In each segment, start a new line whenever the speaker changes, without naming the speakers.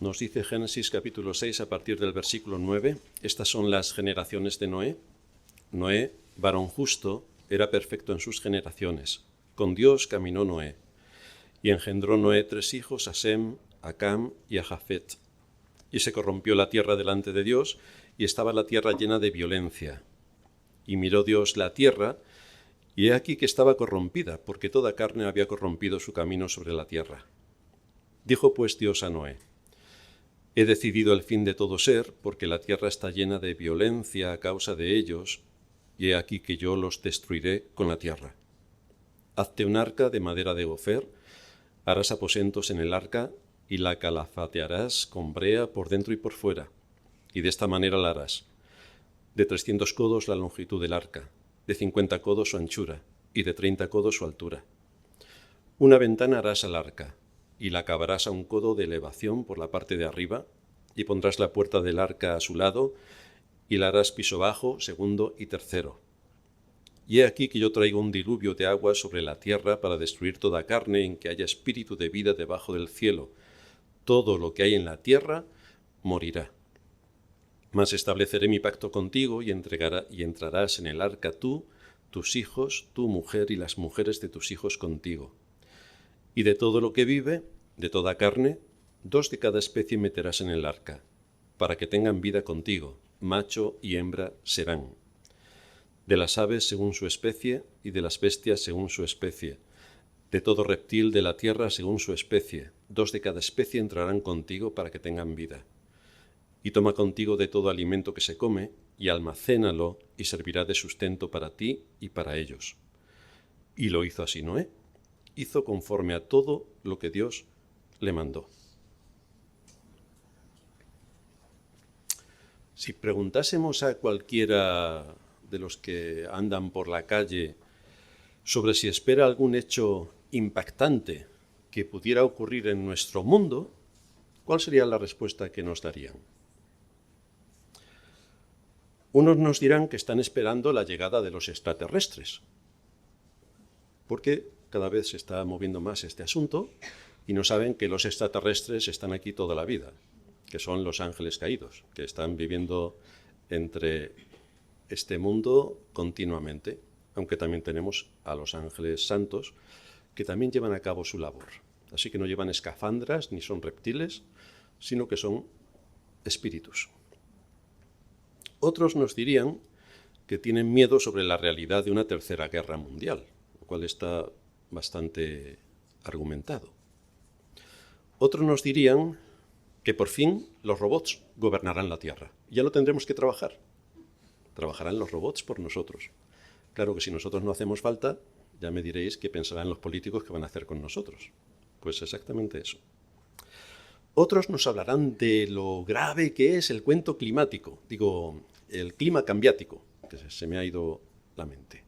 Nos dice Génesis capítulo 6 a partir del versículo 9, estas son las generaciones de Noé. Noé, varón justo, era perfecto en sus generaciones. Con Dios caminó Noé. Y engendró Noé 3 hijos, a Sem, a Cam y a Jafet. Y se corrompió la tierra delante de Dios, y estaba la tierra llena de violencia. Y miró Dios la tierra, y he aquí que estaba corrompida, porque toda carne había corrompido su camino sobre la tierra. Dijo pues Dios a Noé: he decidido el fin de todo ser, porque la tierra está llena de violencia a causa de ellos, y he aquí que yo los destruiré con la tierra. Hazte un arca de madera de gofer, harás aposentos en el arca, y la calafatearás con brea por dentro y por fuera, y de esta manera la harás. De 300 codos la longitud del arca, de 50 codos su anchura, y de 30 codos su altura. Una ventana harás al arca, y la acabarás a 1 codo de elevación por la parte de arriba, y pondrás la puerta del arca a su lado, y la harás piso bajo, segundo y tercero. Y he aquí que yo traigo un diluvio de agua sobre la tierra para destruir toda carne en que haya espíritu de vida debajo del cielo. Todo lo que hay en la tierra morirá. Mas estableceré mi pacto contigo y entrarás en el arca tú, tus hijos, tu mujer y las mujeres de tus hijos contigo. Y de todo lo que vive, de toda carne, 2 de cada especie meterás en el arca, para que tengan vida contigo, macho y hembra serán. De las aves según su especie, y de las bestias según su especie. De todo reptil de la tierra según su especie, 2 de cada especie entrarán contigo para que tengan vida. Y toma contigo de todo alimento que se come, y almacénalo, y servirá de sustento para ti y para ellos. Y lo hizo así Noé. Hizo conforme a todo lo que Dios le mandó. Si preguntásemos a cualquiera de los que andan por la calle sobre si espera algún hecho impactante que pudiera ocurrir en nuestro mundo, ¿cuál sería la respuesta que nos darían? Unos nos dirán que están esperando la llegada de los extraterrestres, porque cada vez se está moviendo más este asunto y no saben que los extraterrestres están aquí toda la vida, que son los ángeles caídos, que están viviendo entre este mundo continuamente, aunque también tenemos a los ángeles santos que también llevan a cabo su labor. Así que no llevan escafandras ni son reptiles, sino que son espíritus. Otros nos dirían que tienen miedo sobre la realidad de una tercera guerra mundial, lo cual está bastante argumentado. Otros nos dirían que por fin los robots gobernarán la Tierra. Ya no tendremos que trabajar. Trabajarán los robots por nosotros. Claro que si nosotros no hacemos falta, ya me diréis qué pensarán los políticos que van a hacer con nosotros. Pues exactamente eso. Otros nos hablarán de lo grave que es el cuento climático, el clima cambiático, que se me ha ido la mente.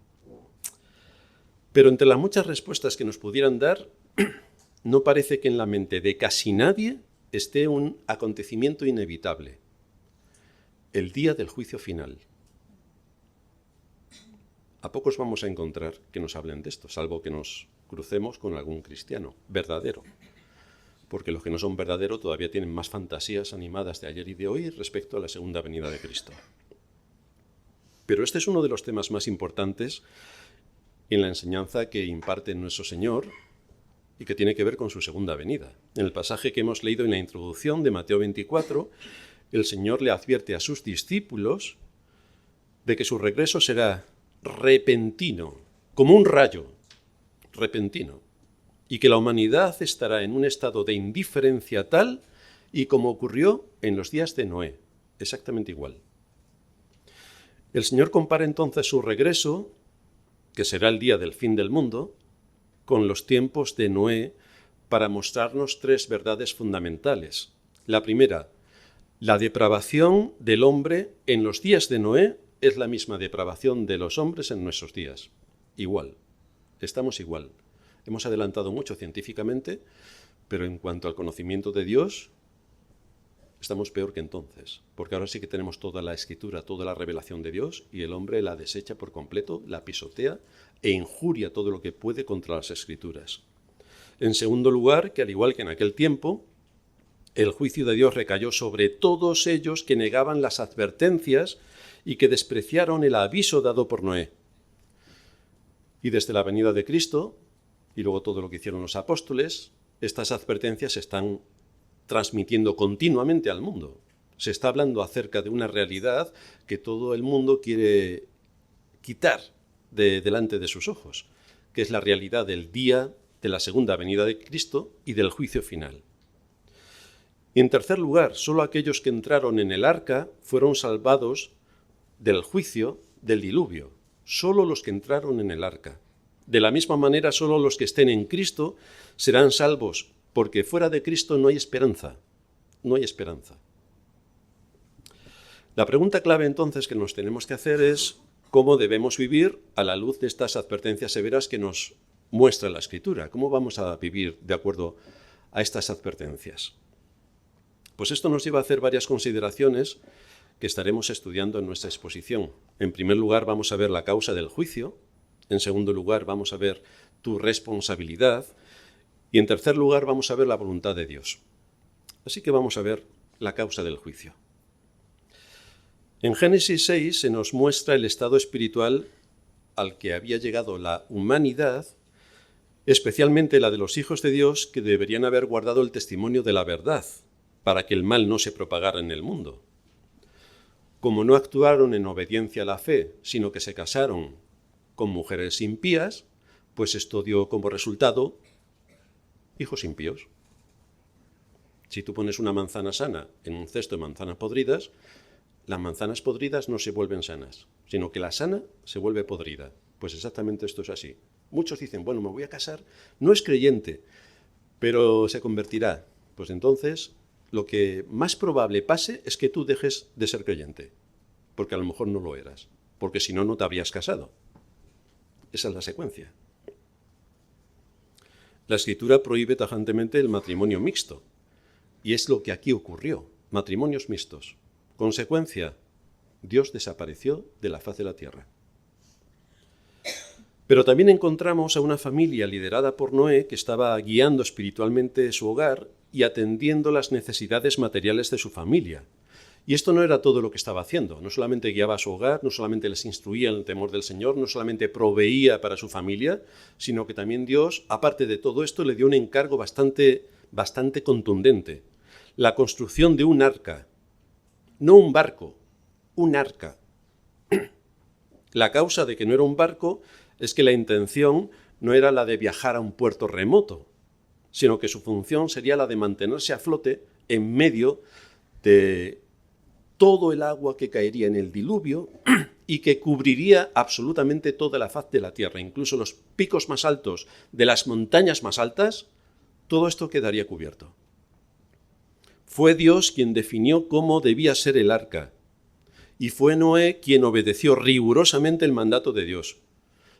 Pero entre las muchas respuestas que nos pudieran dar, no parece que en la mente de casi nadie esté un acontecimiento inevitable: el día del juicio final. A pocos vamos a encontrar que nos hablen de esto, salvo que nos crucemos con algún cristiano verdadero, porque los que no son verdaderos todavía tienen más fantasías animadas de ayer y de hoy respecto a la segunda venida de Cristo. Pero este es uno de los temas más importantes en la enseñanza que imparte nuestro Señor y que tiene que ver con su segunda venida. En el pasaje que hemos leído en la introducción de Mateo 24, el Señor le advierte a sus discípulos de que su regreso será repentino, como un rayo, repentino, y que la humanidad estará en un estado de indiferencia tal y como ocurrió en los días de Noé, exactamente igual. El Señor compara entonces su regreso, que será el día del fin del mundo, con los tiempos de Noé para mostrarnos 3 verdades fundamentales. La primera, la depravación del hombre en los días de Noé es la misma depravación de los hombres en nuestros días. Igual, estamos igual. Hemos adelantado mucho científicamente, pero en cuanto al conocimiento de Dios, estamos peor que entonces, porque ahora sí que tenemos toda la escritura, toda la revelación de Dios, y el hombre la desecha por completo, la pisotea e injuria todo lo que puede contra las escrituras. En segundo lugar, que al igual que en aquel tiempo, El juicio de Dios recayó sobre todos ellos que negaban las advertencias y que despreciaron el aviso dado por Noé. Y desde la venida de Cristo, y luego todo lo que hicieron los apóstoles, estas advertencias se están transmitiendo continuamente al mundo. Se está hablando acerca de una realidad que todo el mundo quiere quitar de delante de sus ojos, que es la realidad del día de la segunda venida de Cristo y del juicio final. Y en tercer lugar, solo aquellos que entraron en el arca fueron salvados del juicio del diluvio. Solo los que entraron en el arca. De la misma manera, solo los que estén en Cristo serán salvos, porque fuera de Cristo no hay esperanza. No hay esperanza. La pregunta clave entonces que nos tenemos que hacer es cómo debemos vivir a la luz de estas advertencias severas que nos muestra la Escritura. ¿Cómo vamos a vivir de acuerdo a estas advertencias? Pues esto nos lleva a hacer varias consideraciones que estaremos estudiando en nuestra exposición. En primer lugar, vamos a ver la causa del juicio. En segundo lugar, vamos a ver tu responsabilidad. Y en tercer lugar, vamos a ver la voluntad de Dios. Así que vamos a ver la causa del juicio. En Génesis 6 se nos muestra el estado espiritual al que había llegado la humanidad, especialmente la de los hijos de Dios, que deberían haber guardado el testimonio de la verdad, para que el mal no se propagara en el mundo. Como no actuaron en obediencia a la fe, sino que se casaron con mujeres impías, pues esto dio como resultado hijos impíos. Si tú pones una manzana sana en un cesto de manzanas podridas, las manzanas podridas no se vuelven sanas, sino que la sana se vuelve podrida. Pues exactamente esto es así. Muchos dicen, bueno, me voy a casar, no es creyente, pero se convertirá. Pues entonces, lo que más probable pase es que tú dejes de ser creyente, porque a lo mejor no lo eras, porque si no, no te habrías casado. Esa es la secuencia. La Escritura prohíbe tajantemente el matrimonio mixto, y es lo que aquí ocurrió, matrimonios mixtos. Consecuencia, Dios desapareció de la faz de la tierra. Pero también encontramos a una familia liderada por Noé que estaba guiando espiritualmente su hogar y atendiendo las necesidades materiales de su familia. Y esto no era todo lo que estaba haciendo. No solamente guiaba a su hogar, no solamente les instruía en el temor del Señor, no solamente proveía para su familia, sino que también Dios, aparte de todo esto, le dio un encargo bastante contundente. La construcción de un arca. No un barco, un arca. La causa de que no era un barco es que la intención no era la de viajar a un puerto remoto, sino que su función sería la de mantenerse a flote en medio de todo el agua que caería en el diluvio y que cubriría absolutamente toda la faz de la tierra, incluso los picos más altos de las montañas más altas, todo esto quedaría cubierto. Fue Dios quien definió cómo debía ser el arca, y fue Noé quien obedeció rigurosamente el mandato de Dios.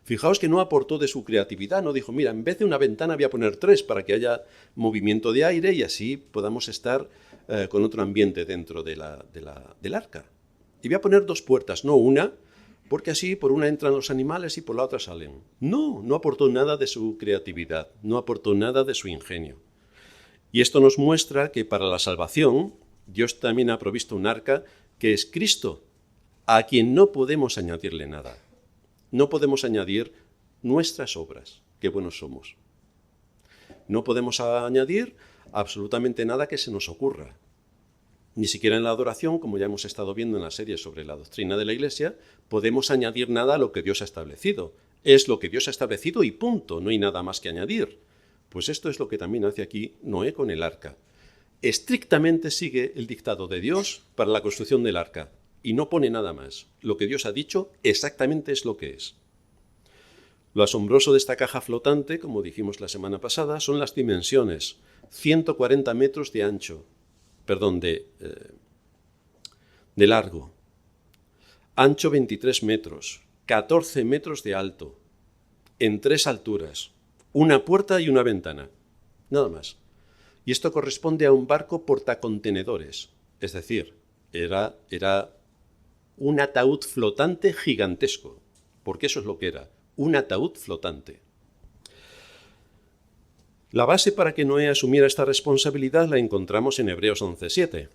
Fijaos que no aportó de su creatividad, no dijo, mira, en vez de una ventana voy a poner 3 para que haya movimiento de aire y así podamos estar con otro ambiente dentro del arca. Y voy a poner 2 puertas, no una, porque así por una entran los animales y por la otra salen. No aportó nada de su creatividad, no aportó nada de su ingenio. Y esto nos muestra que para la salvación Dios también ha provisto un arca que es Cristo, a quien no podemos añadirle nada. No podemos añadir nuestras obras, qué buenos somos. No podemos añadir absolutamente nada que se nos ocurra. Ni siquiera en la adoración, como ya hemos estado viendo en la serie sobre la doctrina de la Iglesia, podemos añadir nada a lo que Dios ha establecido. Es lo que Dios ha establecido y punto, no hay nada más que añadir. Pues esto es lo que también hace aquí Noé con el arca. Estrictamente sigue el dictado de Dios para la construcción del arca y no pone nada más. Lo que Dios ha dicho exactamente es lo que es. Lo asombroso de esta caja flotante, como dijimos la semana pasada, son las dimensiones. 140 metros de ancho, de largo, ancho 23 metros, 14 metros de alto, en 3 alturas, una puerta y una ventana, nada más. Y esto corresponde a un barco portacontenedores, es decir, era un ataúd flotante gigantesco, porque eso es lo que era, un ataúd flotante. La base para que Noé asumiera esta responsabilidad la encontramos en Hebreos 11:7.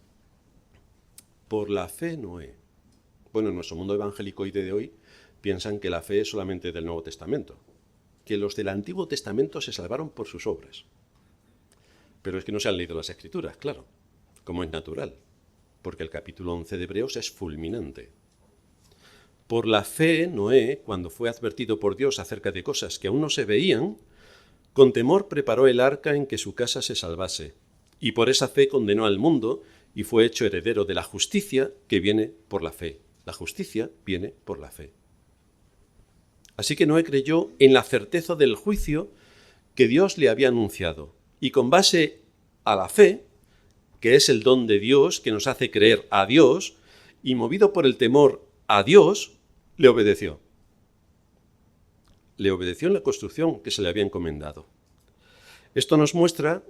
Por la fe Noé. Bueno, en nuestro mundo evangélico y de hoy piensan que la fe es solamente del Nuevo Testamento, que los del Antiguo Testamento se salvaron por sus obras. Pero es que no se han leído las Escrituras, claro, como es natural, porque el capítulo 11 de Hebreos es fulminante. Por la fe, Noé, cuando fue advertido por Dios acerca de cosas que aún no se veían, con temor preparó el arca en que su casa se salvase, y por esa fe condenó al mundo y fue hecho heredero de la justicia que viene por la fe. La justicia viene por la fe. Así que Noé creyó en la certeza del juicio que Dios le había anunciado, y con base a la fe, que es el don de Dios que nos hace creer a Dios, y movido por el temor a Dios, le obedeció. Le obedeció en la construcción que se le había encomendado. Esto nos muestra,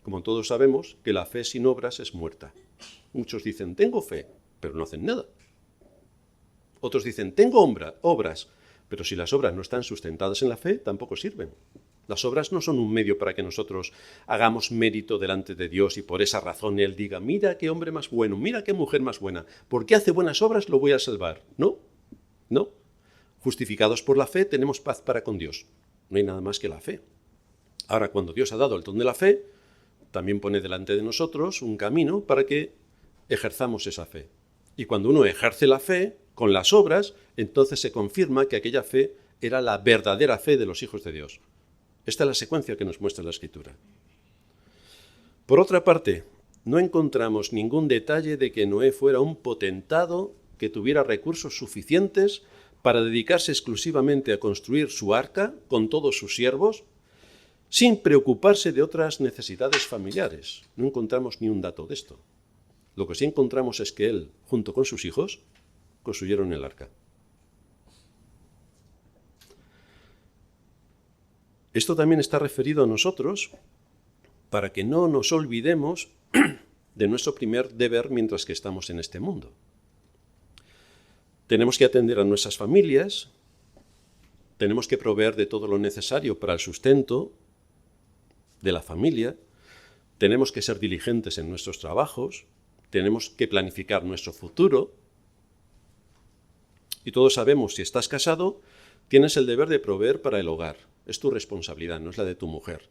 como todos sabemos, que la fe sin obras es muerta. Muchos dicen, tengo fe, pero no hacen nada. Otros dicen, tengo obras, pero si las obras no están sustentadas en la fe, tampoco sirven. Las obras no son un medio para que nosotros hagamos mérito delante de Dios y por esa razón Él diga, mira qué hombre más bueno, mira qué mujer más buena, porque hace buenas obras lo voy a salvar. No. Justificados por la fe tenemos paz para con Dios. No hay nada más que la fe. Ahora, cuando Dios ha dado el don de la fe, también pone delante de nosotros un camino para que ejerzamos esa fe. Y cuando uno ejerce la fe con las obras, entonces se confirma que aquella fe era la verdadera fe de los hijos de Dios. Esta es la secuencia que nos muestra la Escritura. Por otra parte, no encontramos ningún detalle de que Noé fuera un potentado que tuviera recursos suficientes para dedicarse exclusivamente a construir su arca con todos sus siervos, sin preocuparse de otras necesidades familiares. No encontramos ni un dato de esto. Lo que sí encontramos es que él, junto con sus hijos, construyeron el arca. Esto también está referido a nosotros para que no nos olvidemos de nuestro primer deber mientras que estamos en este mundo. Tenemos que atender a nuestras familias, tenemos que proveer de todo lo necesario para el sustento de la familia, tenemos que ser diligentes en nuestros trabajos, tenemos que planificar nuestro futuro. Y todos sabemos, si estás casado, tienes el deber de proveer para el hogar. Es tu responsabilidad, no es la de tu mujer.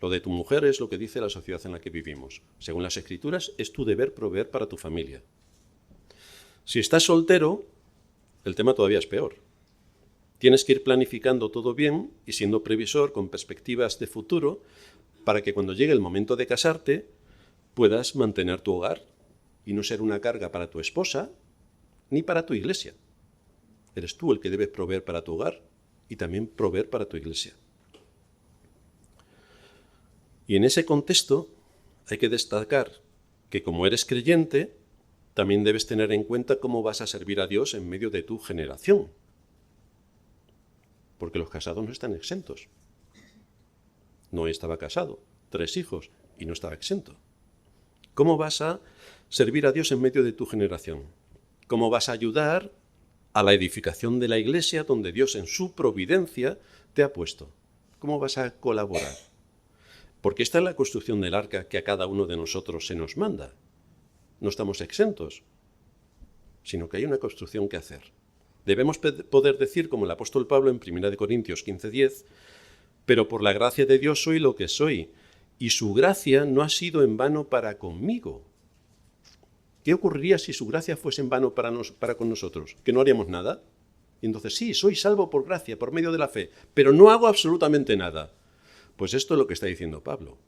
Lo de tu mujer es lo que dice la sociedad en la que vivimos. Según las Escrituras, es tu deber proveer para tu familia. Si estás soltero, el tema todavía es peor. Tienes que ir planificando todo bien y siendo previsor con perspectivas de futuro para que cuando llegue el momento de casarte puedas mantener tu hogar y no ser una carga para tu esposa ni para tu iglesia. Eres tú el que debes proveer para tu hogar y también proveer para tu iglesia. Y en ese contexto hay que destacar que como eres creyente, también debes tener en cuenta cómo vas a servir a Dios en medio de tu generación. Porque los casados no están exentos. Noé estaba casado, 3 hijos, y no estaba exento. ¿Cómo vas a servir a Dios en medio de tu generación? ¿Cómo vas a ayudar a la edificación de la iglesia donde Dios en su providencia te ha puesto? ¿Cómo vas a colaborar? Porque esta es la construcción del arca que a cada uno de nosotros se nos manda. No estamos exentos, sino que hay una construcción que hacer. Debemos poder decir, como el apóstol Pablo en 1 Corintios 15:10, pero por la gracia de Dios soy lo que soy, y su gracia no ha sido en vano para conmigo. ¿Qué ocurriría si su gracia fuese en vano para con nosotros? ¿Que no haríamos nada? Y entonces, sí, soy salvo por gracia, por medio de la fe, pero no hago absolutamente nada. Pues esto es lo que está diciendo Pablo.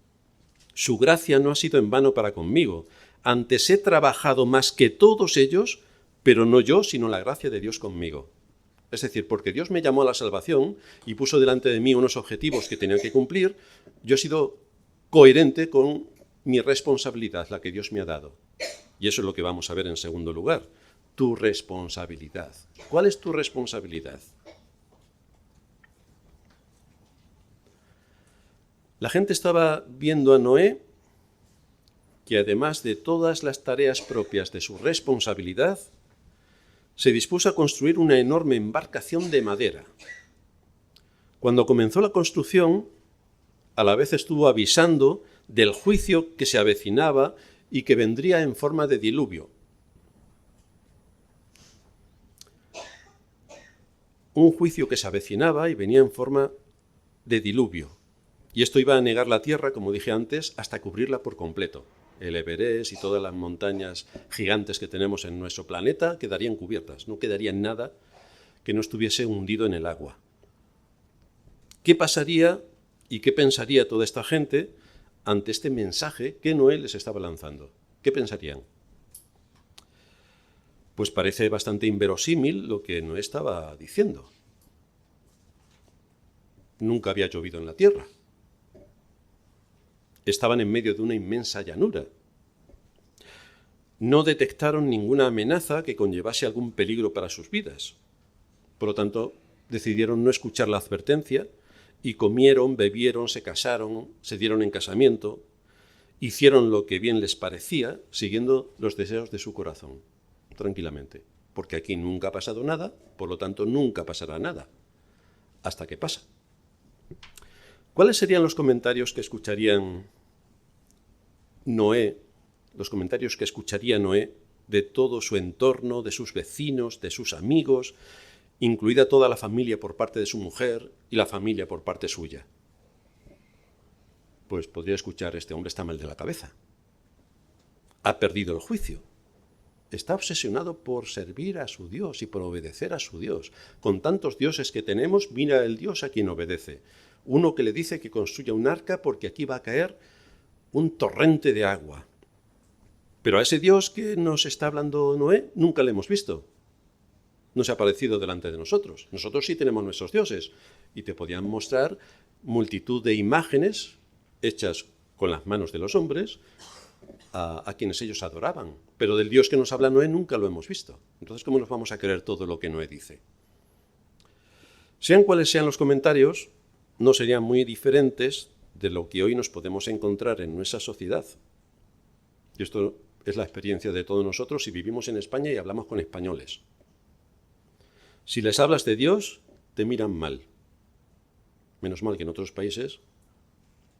Su gracia no ha sido en vano para conmigo. Antes he trabajado más que todos ellos, pero no yo, sino la gracia de Dios conmigo. Es decir, porque Dios me llamó a la salvación y puso delante de mí unos objetivos que tenía que cumplir, yo he sido coherente con mi responsabilidad, la que Dios me ha dado. Y eso es lo que vamos a ver en segundo lugar. Tu responsabilidad. ¿Cuál es tu responsabilidad? La gente estaba viendo a Noé, que además de todas las tareas propias de su responsabilidad, se dispuso a construir una enorme embarcación de madera. Cuando comenzó la construcción, a la vez estuvo avisando del juicio que se avecinaba y que vendría en forma de diluvio. Un juicio que se avecinaba y venía en forma de diluvio. Y esto iba a anegar la tierra, como dije antes, hasta cubrirla por completo. El Everest y todas las montañas gigantes que tenemos en nuestro planeta quedarían cubiertas, no quedaría nada que no estuviese hundido en el agua. ¿Qué pasaría y qué pensaría toda esta gente ante este mensaje que Noé les estaba lanzando? ¿Qué pensarían? Pues parece bastante inverosímil lo que Noé estaba diciendo. Nunca había llovido en la tierra. Estaban en medio de una inmensa llanura. No detectaron ninguna amenaza que conllevase algún peligro para sus vidas. Por lo tanto, decidieron no escuchar la advertencia y comieron, bebieron, se casaron, se dieron en casamiento, hicieron lo que bien les parecía, siguiendo los deseos de su corazón, tranquilamente. Porque aquí nunca ha pasado nada, por lo tanto nunca pasará nada, hasta que pasa. ¿Cuáles serían los comentarios que escucharían Noé, los comentarios que escucharía Noé de todo su entorno, de sus vecinos, de sus amigos, incluida toda la familia por parte de su mujer y la familia por parte suya? Pues podría escuchar: este hombre está mal de la cabeza, ha perdido el juicio, está obsesionado por servir a su Dios y por obedecer a su Dios. Con tantos dioses que tenemos, mira el Dios a quien obedece. Uno que le dice que construya un arca porque aquí va a caer un torrente de agua. Pero a ese Dios que nos está hablando Noé nunca le hemos visto. No se ha aparecido delante de nosotros. Nosotros sí tenemos nuestros dioses y te podían mostrar multitud de imágenes hechas con las manos de los hombres a quienes ellos adoraban. Pero del Dios que nos habla Noé nunca lo hemos visto. Entonces, ¿cómo nos vamos a creer todo lo que Noé dice? Sean cuales sean los comentarios, no serían muy diferentes de lo que hoy nos podemos encontrar en nuestra sociedad. Y esto es la experiencia de todos nosotros si vivimos en España y hablamos con españoles. Si les hablas de Dios, te miran mal. Menos mal que en otros países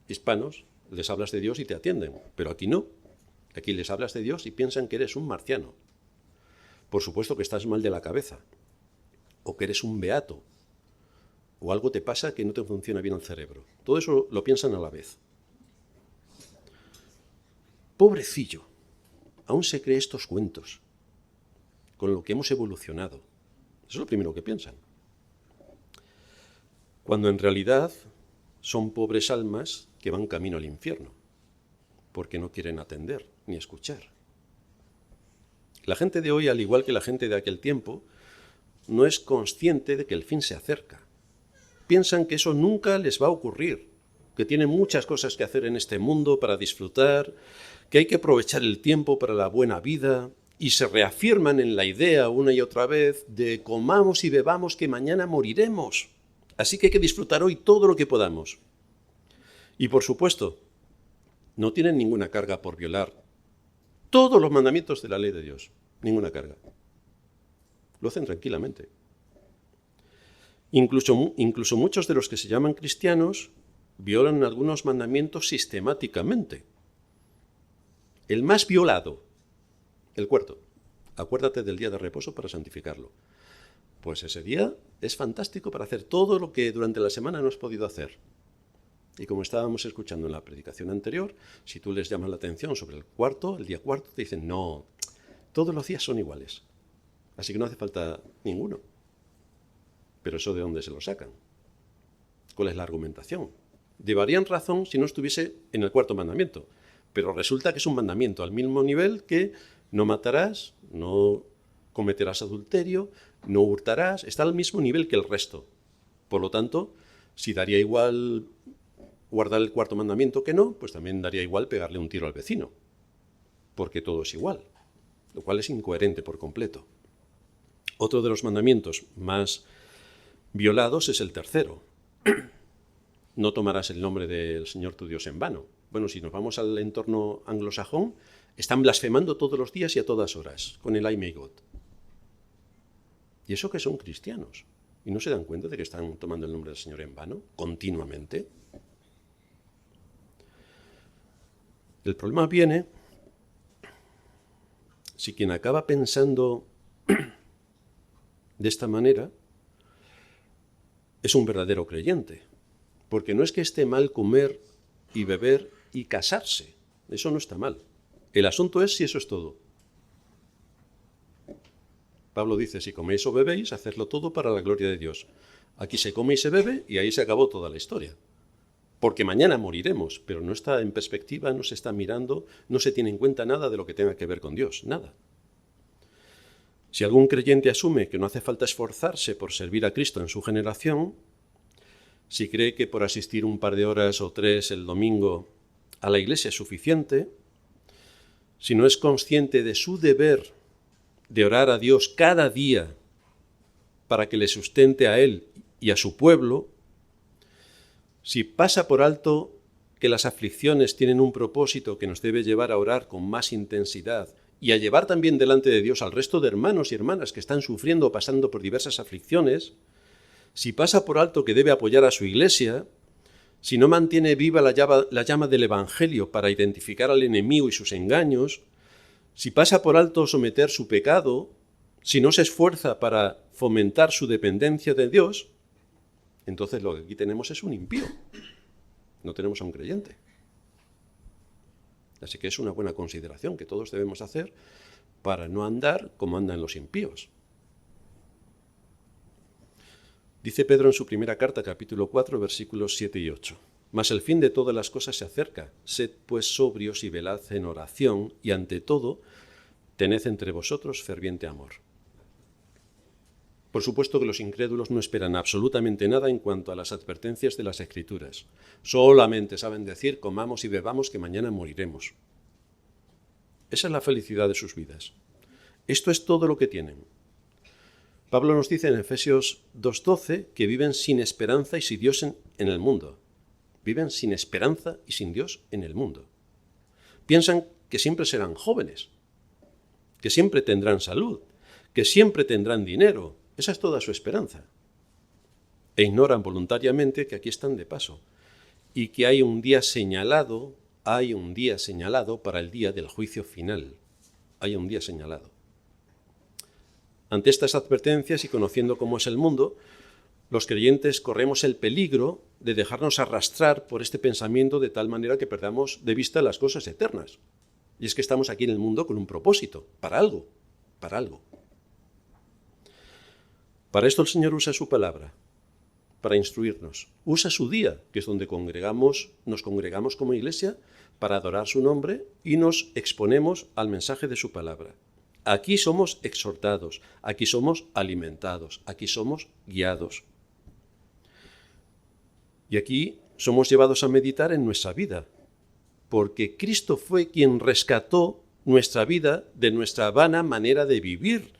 hispanos les hablas de Dios y te atienden, pero aquí no. Aquí les hablas de Dios y piensan que eres un marciano. Por supuesto que estás mal de la cabeza, o que eres un beato, o algo te pasa que no te funciona bien el cerebro. Todo eso lo piensan a la vez. Pobrecillo, aún se cree estos cuentos, con lo que hemos evolucionado. Eso es lo primero que piensan. Cuando en realidad son pobres almas que van camino al infierno, porque no quieren atender ni escuchar. La gente de hoy, al igual que la gente de aquel tiempo, no es consciente de que el fin se acerca. Piensan que eso nunca les va a ocurrir, que tienen muchas cosas que hacer en este mundo para disfrutar, que hay que aprovechar el tiempo para la buena vida, y se reafirman en la idea una y otra vez de comamos y bebamos que mañana moriremos. Así que hay que disfrutar hoy todo lo que podamos. Y por supuesto, no tienen ninguna carga por violar todos los mandamientos de la ley de Dios. Ninguna carga. Lo hacen tranquilamente. Incluso muchos de los que se llaman cristianos violan algunos mandamientos sistemáticamente. El más violado, el cuarto. Acuérdate del día de reposo para santificarlo. Pues ese día es fantástico para hacer todo lo que durante la semana no has podido hacer. Y como estábamos escuchando en la predicación anterior, si tú les llamas la atención sobre el día cuarto, te dicen: no, todos los días son iguales. Así que no hace falta ninguno. Pero eso, ¿de dónde se lo sacan? ¿Cuál es la argumentación? Llevarían razón si no estuviese en el cuarto mandamiento. Pero resulta que es un mandamiento al mismo nivel que no matarás, no cometerás adulterio, no hurtarás. Está al mismo nivel que el resto. Por lo tanto, si daría igual guardar el cuarto mandamiento que no, pues también daría igual pegarle un tiro al vecino. Porque todo es igual. Lo cual es incoherente por completo. Otro de los mandamientos más violados es el tercero. No tomarás el nombre del Señor tu Dios en vano. Bueno, si nos vamos al entorno anglosajón, están blasfemando todos los días y a todas horas con el I may God. Y eso que son cristianos. ¿Y no se dan cuenta de que están tomando el nombre del Señor en vano continuamente? El problema viene si quien acaba pensando de esta manera es un verdadero creyente. Porque no es que esté mal comer y beber y casarse. Eso no está mal. El asunto es si eso es todo. Pablo dice, si coméis o bebéis, hacedlo todo para la gloria de Dios. Aquí se come y se bebe y ahí se acabó toda la historia. Porque mañana moriremos, pero no está en perspectiva, no se está mirando, no se tiene en cuenta nada de lo que tenga que ver con Dios, nada. Si algún creyente asume que no hace falta esforzarse por servir a Cristo en su generación, si cree que por asistir un par de horas o 3 el domingo a la iglesia es suficiente, si no es consciente de su deber de orar a Dios cada día para que le sustente a él y a su pueblo, si pasa por alto que las aflicciones tienen un propósito que nos debe llevar a orar con más intensidad y a llevar también delante de Dios al resto de hermanos y hermanas que están sufriendo o pasando por diversas aflicciones, si pasa por alto que debe apoyar a su iglesia, si no mantiene viva la llama del Evangelio para identificar al enemigo y sus engaños, si pasa por alto someter su pecado, si no se esfuerza para fomentar su dependencia de Dios, entonces lo que aquí tenemos es un impío. No tenemos a un creyente. Así que es una buena consideración que todos debemos hacer para no andar como andan los impíos. Dice Pedro en su primera carta, capítulo 4, versículos 7 y 8. Mas el fin de todas las cosas se acerca. Sed pues sobrios y velad en oración, y ante todo, tened entre vosotros ferviente amor. Por supuesto que los incrédulos no esperan absolutamente nada en cuanto a las advertencias de las Escrituras. Solamente saben decir, comamos y bebamos que mañana moriremos. Esa es la felicidad de sus vidas. Esto es todo lo que tienen. Pablo nos dice en Efesios 2:12 que viven sin esperanza y sin Dios en el mundo. Viven sin esperanza y sin Dios en el mundo. Piensan que siempre serán jóvenes, que siempre tendrán salud, que siempre tendrán dinero. Esa es toda su esperanza. E ignoran voluntariamente que aquí están de paso y que hay un día señalado para el día del juicio final. Hay un día señalado. Ante estas advertencias y conociendo cómo es el mundo, los creyentes corremos el peligro de dejarnos arrastrar por este pensamiento de tal manera que perdamos de vista las cosas eternas. Y es que estamos aquí en el mundo con un propósito, para algo. Para esto el Señor usa su palabra, para instruirnos. Usa su día, que es donde nos congregamos como iglesia, para adorar su nombre y nos exponemos al mensaje de su palabra. Aquí somos exhortados, aquí somos alimentados, aquí somos guiados. Y aquí somos llevados a meditar en nuestra vida, porque Cristo fue quien rescató nuestra vida de nuestra vana manera de vivir,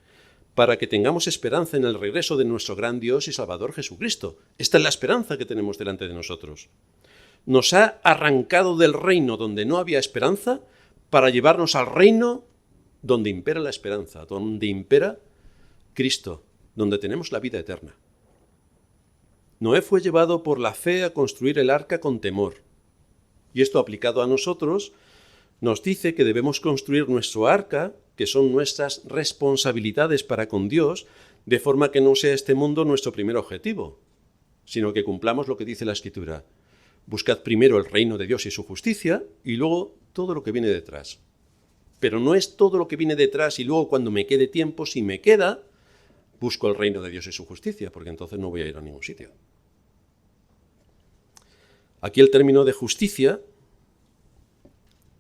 para que tengamos esperanza en el regreso de nuestro gran Dios y Salvador Jesucristo. Esta es la esperanza que tenemos delante de nosotros. Nos ha arrancado del reino donde no había esperanza para llevarnos al reino donde impera la esperanza, donde impera Cristo, donde tenemos la vida eterna. Noé fue llevado por la fe a construir el arca con temor. Y esto aplicado a nosotros nos dice que debemos construir nuestro arca, que son nuestras responsabilidades para con Dios, de forma que no sea este mundo nuestro primer objetivo, sino que cumplamos lo que dice la Escritura. Buscad primero el reino de Dios y su justicia, y luego todo lo que viene detrás. Pero no es todo lo que viene detrás y luego cuando me quede tiempo, si me queda, busco el reino de Dios y su justicia, porque entonces no voy a ir a ningún sitio. Aquí el término de justicia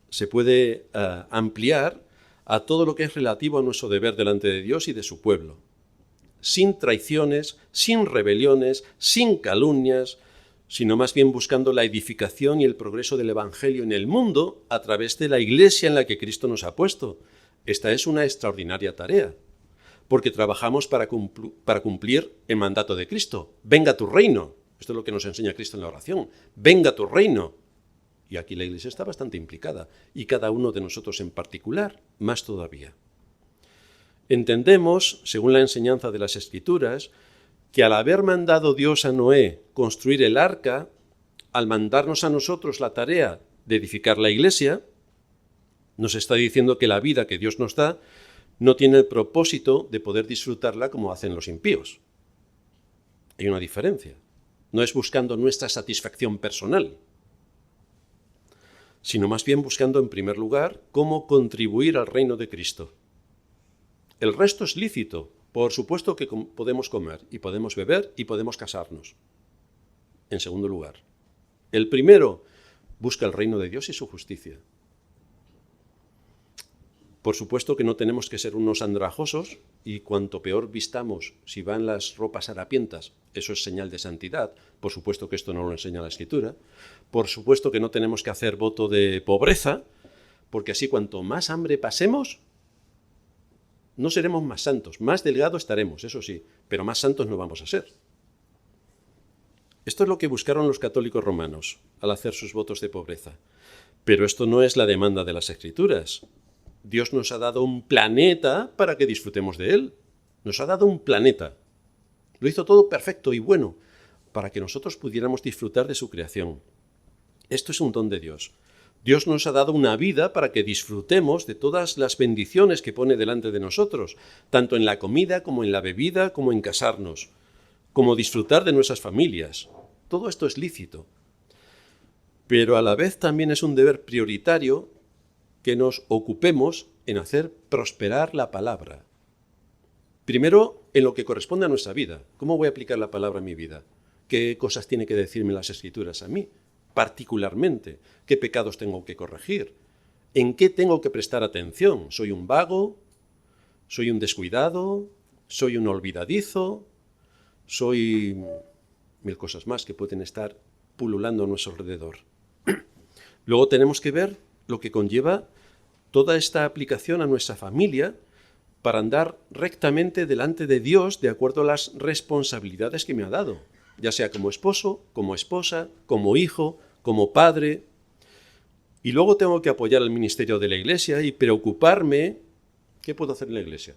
se puede ampliar a todo lo que es relativo a nuestro deber delante de Dios y de su pueblo. Sin traiciones, sin rebeliones, sin calumnias, sino más bien buscando la edificación y el progreso del Evangelio en el mundo a través de la iglesia en la que Cristo nos ha puesto. Esta es una extraordinaria tarea, porque trabajamos para cumplir el mandato de Cristo. Venga tu reino. Esto es lo que nos enseña Cristo en la oración. Venga tu reino. Y aquí la iglesia está bastante implicada, y cada uno de nosotros en particular, más todavía. Entendemos, según la enseñanza de las Escrituras, que al haber mandado Dios a Noé construir el arca, al mandarnos a nosotros la tarea de edificar la iglesia, Nos está diciendo que la vida que Dios nos da no tiene el propósito de poder disfrutarla como hacen los impíos. Hay una diferencia. No es buscando nuestra satisfacción personal, sino más bien buscando en primer lugar cómo contribuir al reino de Cristo. El resto es lícito. Por supuesto que podemos comer y podemos beber y podemos casarnos. En segundo lugar, el primero busca el reino de Dios y su justicia. Por supuesto que no tenemos que ser unos andrajosos y cuanto peor vistamos, si van las ropas harapientas, eso es señal de santidad. Por supuesto que esto no lo enseña la Escritura. Por supuesto que no tenemos que hacer voto de pobreza, porque así cuanto más hambre pasemos, no seremos más santos. Más delgados estaremos, eso sí, pero más santos no vamos a ser. Esto es lo que buscaron los católicos romanos al hacer sus votos de pobreza. Pero esto no es la demanda de las Escrituras. Dios nos ha dado un planeta para que disfrutemos de él. Nos ha dado un planeta. Lo hizo todo perfecto y bueno para que nosotros pudiéramos disfrutar de su creación. Esto es un don de Dios. Dios nos ha dado una vida para que disfrutemos de todas las bendiciones que pone delante de nosotros, tanto en la comida como en la bebida, como en casarnos, como disfrutar de nuestras familias. Todo esto es lícito. Pero a la vez también es un deber prioritario que nos ocupemos en hacer prosperar la palabra. Primero, en lo que corresponde a nuestra vida. ¿Cómo voy a aplicar la palabra en mi vida? ¿Qué cosas tienen que decirme las Escrituras a mí? Particularmente, ¿qué pecados tengo que corregir? ¿En qué tengo que prestar atención? ¿Soy un vago? ¿Soy un descuidado? ¿Soy un olvidadizo? ¿Soy mil cosas más que pueden estar pululando a nuestro alrededor? Luego tenemos que ver lo que conlleva toda esta aplicación a nuestra familia para andar rectamente delante de Dios de acuerdo a las responsabilidades que me ha dado, ya sea como esposo, como esposa, como hijo, como padre. Y luego tengo que apoyar el ministerio de la Iglesia y preocuparme. ¿Qué puedo hacer en la Iglesia?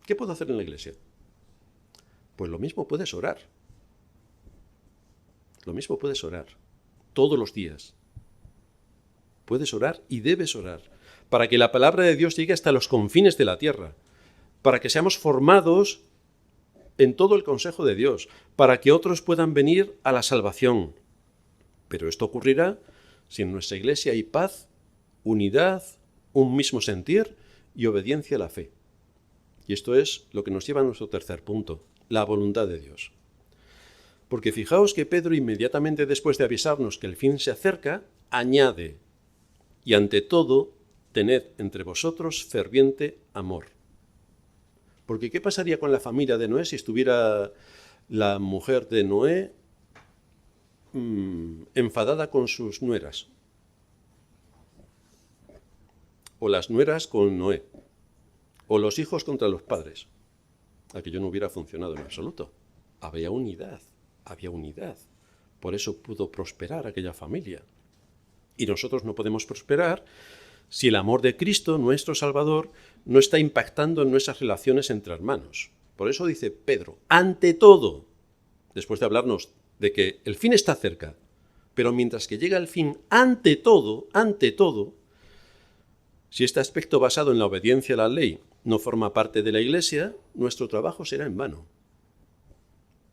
¿Qué puedo hacer en la Iglesia? Pues lo mismo puedes orar. Lo mismo puedes orar todos los días. Puedes orar y debes orar para que la palabra de Dios llegue hasta los confines de la tierra, para que seamos formados en todo el consejo de Dios, para que otros puedan venir a la salvación. Pero esto ocurrirá si en nuestra iglesia hay paz, unidad, un mismo sentir y obediencia a la fe. Y esto es lo que nos lleva a nuestro tercer punto, la voluntad de Dios. Porque fijaos que Pedro, inmediatamente después de avisarnos que el fin se acerca, añade: y ante todo, tened entre vosotros ferviente amor. Porque ¿qué pasaría con la familia de Noé si estuviera la mujer de Noé enfadada con sus nueras? O las nueras con Noé. O los hijos contra los padres. Aquello no hubiera funcionado en absoluto. Había unidad. Por eso pudo prosperar aquella familia. Y nosotros no podemos prosperar si el amor de Cristo, nuestro Salvador, no está impactando en nuestras relaciones entre hermanos. Por eso dice Pedro, ante todo, después de hablarnos de que el fin está cerca, pero mientras que llega el fin, ante todo, si este aspecto basado en la obediencia a la ley no forma parte de la Iglesia, nuestro trabajo será en vano.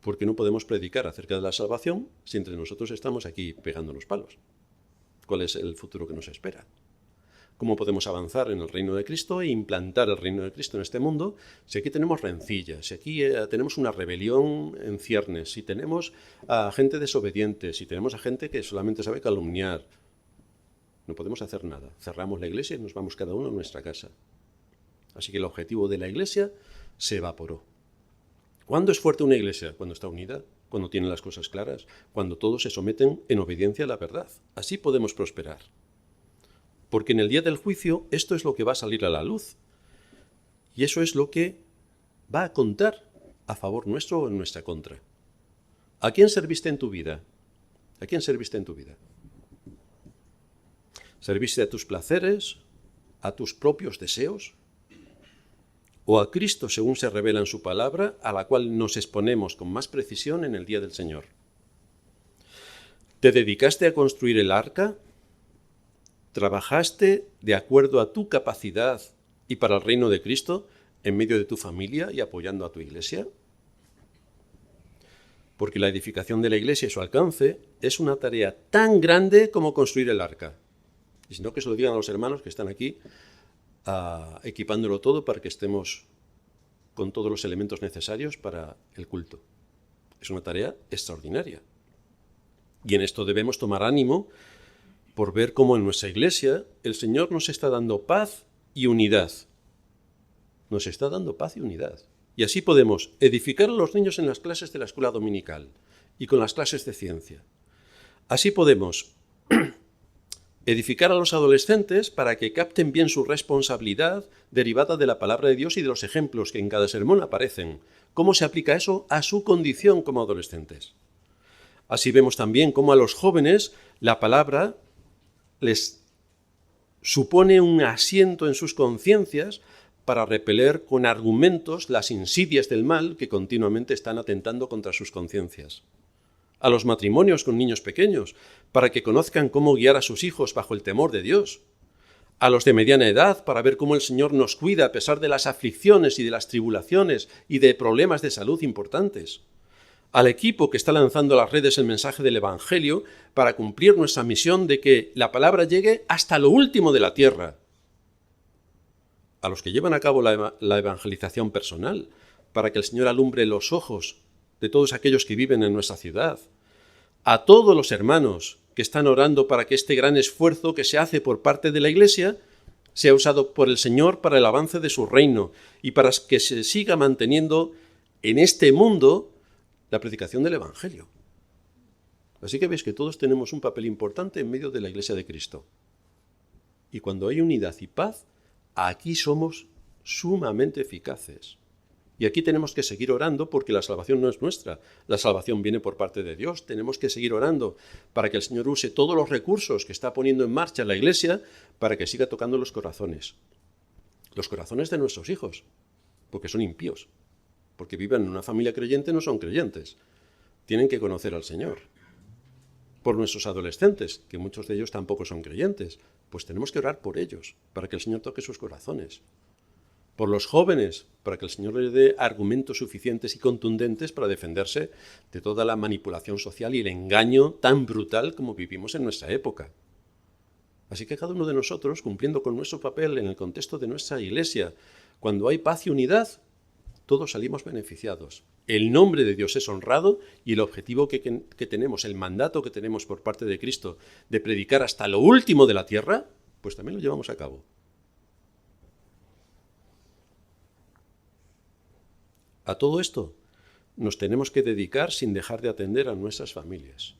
Porque no podemos predicar acerca de la salvación si entre nosotros estamos aquí pegándonos palos. ¿Cuál es el futuro que nos espera? ¿Cómo podemos avanzar en el reino de Cristo e implantar el reino de Cristo en este mundo si aquí tenemos rencillas, si aquí tenemos una rebelión en ciernes, si tenemos a gente desobediente, si tenemos a gente que solamente sabe calumniar? No podemos hacer nada. Cerramos la iglesia y nos vamos cada uno a nuestra casa. Así que el objetivo de la iglesia se evaporó. ¿Cuándo es fuerte una iglesia? Cuando está unida, cuando tiene las cosas claras, cuando todos se someten en obediencia a la verdad. Así podemos prosperar. Porque en el día del juicio esto es lo que va a salir a la luz. Y eso es lo que va a contar a favor nuestro o en nuestra contra. ¿A quién serviste en tu vida? ¿A quién serviste en tu vida? ¿Serviste a tus placeres? ¿A tus propios deseos? ¿O a Cristo según se revela en su palabra, a la cual nos exponemos con más precisión en el día del Señor? ¿Te dedicaste a construir el arca? ¿Trabajaste de acuerdo a tu capacidad y para el reino de Cristo en medio de tu familia y apoyando a tu iglesia? Porque la edificación de la iglesia y su alcance es una tarea tan grande como construir el arca. Y si no, que se lo digan a los hermanos que están aquí, equipándolo todo para que estemos con todos los elementos necesarios para el culto. Es una tarea extraordinaria. Y en esto debemos tomar ánimo por ver cómo en nuestra iglesia el Señor nos está dando paz y unidad. Nos está dando paz y unidad. Y así podemos edificar a los niños en las clases de la escuela dominical y con las clases de ciencia. Así podemos edificar a los adolescentes para que capten bien su responsabilidad derivada de la palabra de Dios y de los ejemplos que en cada sermón aparecen. ¿Cómo se aplica eso a su condición como adolescentes? Así vemos también cómo a los jóvenes la palabra les supone un asiento en sus conciencias para repeler con argumentos las insidias del mal que continuamente están atentando contra sus conciencias. A los matrimonios con niños pequeños, para que conozcan cómo guiar a sus hijos bajo el temor de Dios. A los de mediana edad, para ver cómo el Señor nos cuida a pesar de las aflicciones y de las tribulaciones y de problemas de salud importantes. Al equipo que está lanzando a las redes el mensaje del Evangelio para cumplir nuestra misión de que la palabra llegue hasta lo último de la tierra. A los que llevan a cabo la evangelización personal, para que el Señor alumbre los ojos de todos aquellos que viven en nuestra ciudad. A todos los hermanos que están orando para que este gran esfuerzo que se hace por parte de la Iglesia sea usado por el Señor para el avance de su reino y para que se siga manteniendo en este mundo la predicación del Evangelio. Así que veis que todos tenemos un papel importante en medio de la Iglesia de Cristo. Y cuando hay unidad y paz, aquí somos sumamente eficaces. Y aquí tenemos que seguir orando porque la salvación no es nuestra. La salvación viene por parte de Dios. Tenemos que seguir orando para que el Señor use todos los recursos que está poniendo en marcha la Iglesia para que siga tocando los corazones. Los corazones de nuestros hijos, porque son impíos. Porque viven en una familia creyente, no son creyentes. Tienen que conocer al Señor. Por nuestros adolescentes, que muchos de ellos tampoco son creyentes, pues tenemos que orar por ellos, para que el Señor toque sus corazones. Por los jóvenes, para que el Señor les dé argumentos suficientes y contundentes para defenderse de toda la manipulación social y el engaño tan brutal como vivimos en nuestra época. Así que cada uno de nosotros, cumpliendo con nuestro papel en el contexto de nuestra Iglesia, cuando hay paz y unidad, todos salimos beneficiados. El nombre de Dios es honrado y el objetivo que tenemos, el mandato que tenemos por parte de Cristo de predicar hasta lo último de la tierra, pues también lo llevamos a cabo. A todo esto nos tenemos que dedicar sin dejar de atender a nuestras familias.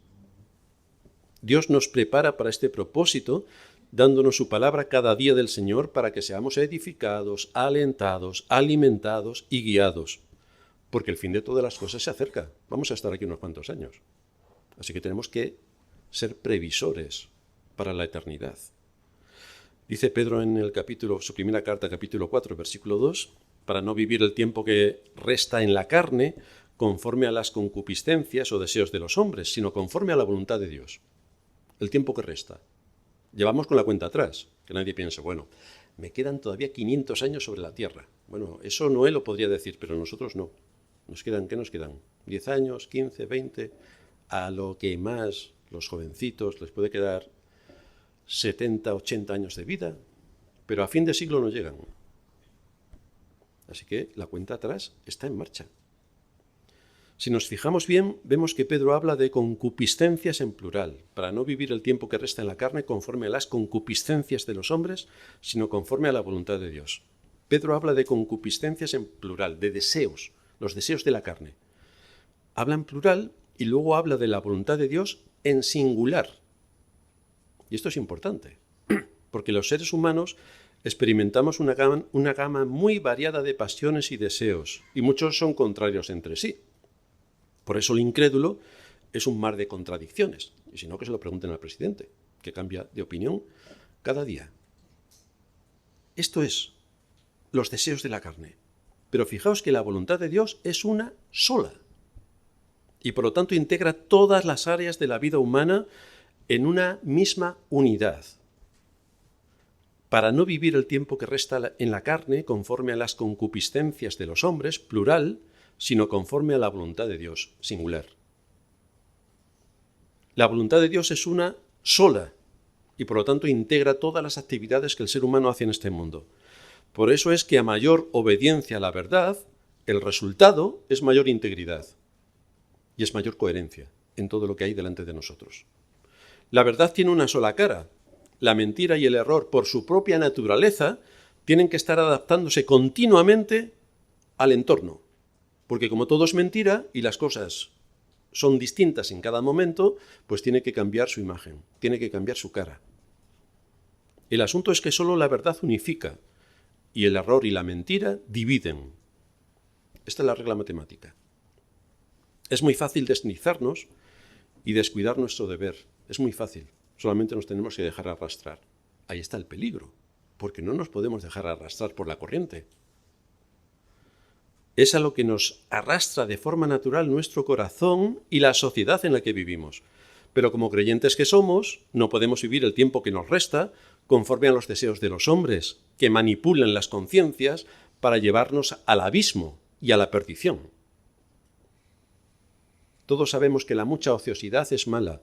Dios nos prepara para este propósito, dándonos su palabra cada día del Señor para que seamos edificados, alentados, alimentados y guiados. Porque el fin de todas las cosas se acerca. Vamos a estar aquí unos cuantos años. Así que tenemos que ser previsores para la eternidad. Dice Pedro en el su primera carta, capítulo 4, versículo 2, para no vivir el tiempo que resta en la carne conforme a las concupiscencias o deseos de los hombres, sino conforme a la voluntad de Dios. El tiempo que resta. Llevamos con la cuenta atrás, que nadie piense, bueno, me quedan todavía 500 años sobre la tierra. Bueno, eso Noé lo podría decir, pero nosotros no. ¿Qué nos quedan? 10 años, 15, 20, a lo que más los jovencitos les puede quedar 70, 80 años de vida, pero a fin de siglo no llegan. Así que la cuenta atrás está en marcha. Si nos fijamos bien, vemos que Pedro habla de concupiscencias en plural, para no vivir el tiempo que resta en la carne conforme a las concupiscencias de los hombres, sino conforme a la voluntad de Dios. Pedro habla de concupiscencias en plural, de deseos, los deseos de la carne. Habla en plural y luego habla de la voluntad de Dios en singular. Y esto es importante, porque los seres humanos experimentamos una gama muy variada de pasiones y deseos, y muchos son contrarios entre sí. Por eso el incrédulo es un mar de contradicciones, y si no, que se lo pregunten al presidente, que cambia de opinión cada día. Esto es los deseos de la carne. Pero fijaos que la voluntad de Dios es una sola, y por lo tanto integra todas las áreas de la vida humana en una misma unidad. para no vivir el tiempo que resta en la carne conforme a las concupiscencias de los hombres, plural, sino conforme a la voluntad de Dios, singular. La voluntad de Dios es una sola y por lo tanto integra todas las actividades que el ser humano hace en este mundo. Por eso es que a mayor obediencia a la verdad, el resultado es mayor integridad y es mayor coherencia en todo lo que hay delante de nosotros. La verdad tiene una sola cara. La mentira y el error, por su propia naturaleza, tienen que estar adaptándose continuamente al entorno. Porque como todo es mentira y las cosas son distintas en cada momento, pues tiene que cambiar su imagen, tiene que cambiar su cara. El asunto es que solo la verdad unifica y el error y la mentira dividen. Esta es la regla matemática. Es muy fácil deslizarnos y descuidar nuestro deber. Es muy fácil. Solamente nos tenemos que dejar arrastrar. Ahí está el peligro, porque no nos podemos dejar arrastrar por la corriente. Es a lo que nos arrastra de forma natural nuestro corazón y la sociedad en la que vivimos. Pero como creyentes que somos, no podemos vivir el tiempo que nos resta conforme a los deseos de los hombres, que manipulan las conciencias para llevarnos al abismo y a la perdición. Todos sabemos que la mucha ociosidad es mala,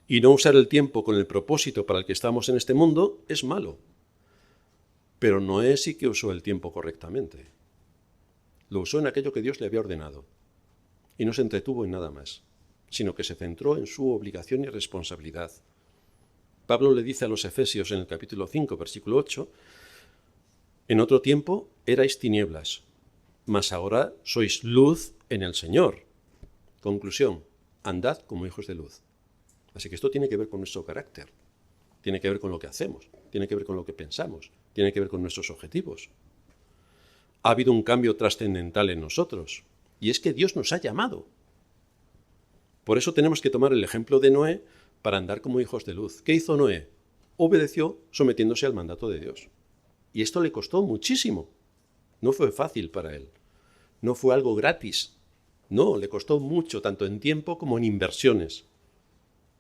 y no usar el tiempo con el propósito para el que estamos en este mundo es malo. Pero Noé sí que usó el tiempo correctamente. Lo usó en aquello que Dios le había ordenado, y no se entretuvo en nada más, sino que se centró en su obligación y responsabilidad. Pablo le dice a los Efesios en el capítulo 5, versículo 8, en otro tiempo erais tinieblas, mas ahora sois luz en el Señor. Conclusión, andad como hijos de luz. Así que esto tiene que ver con nuestro carácter, tiene que ver con lo que hacemos, tiene que ver con lo que pensamos, tiene que ver con nuestros objetivos. Ha habido un cambio trascendental en nosotros, y es que Dios nos ha llamado. Por eso tenemos que tomar el ejemplo de Noé para andar como hijos de luz. ¿Qué hizo Noé? Obedeció sometiéndose al mandato de Dios. Y esto le costó muchísimo. No fue fácil para él. No fue algo gratis. No, le costó mucho, tanto en tiempo como en inversiones.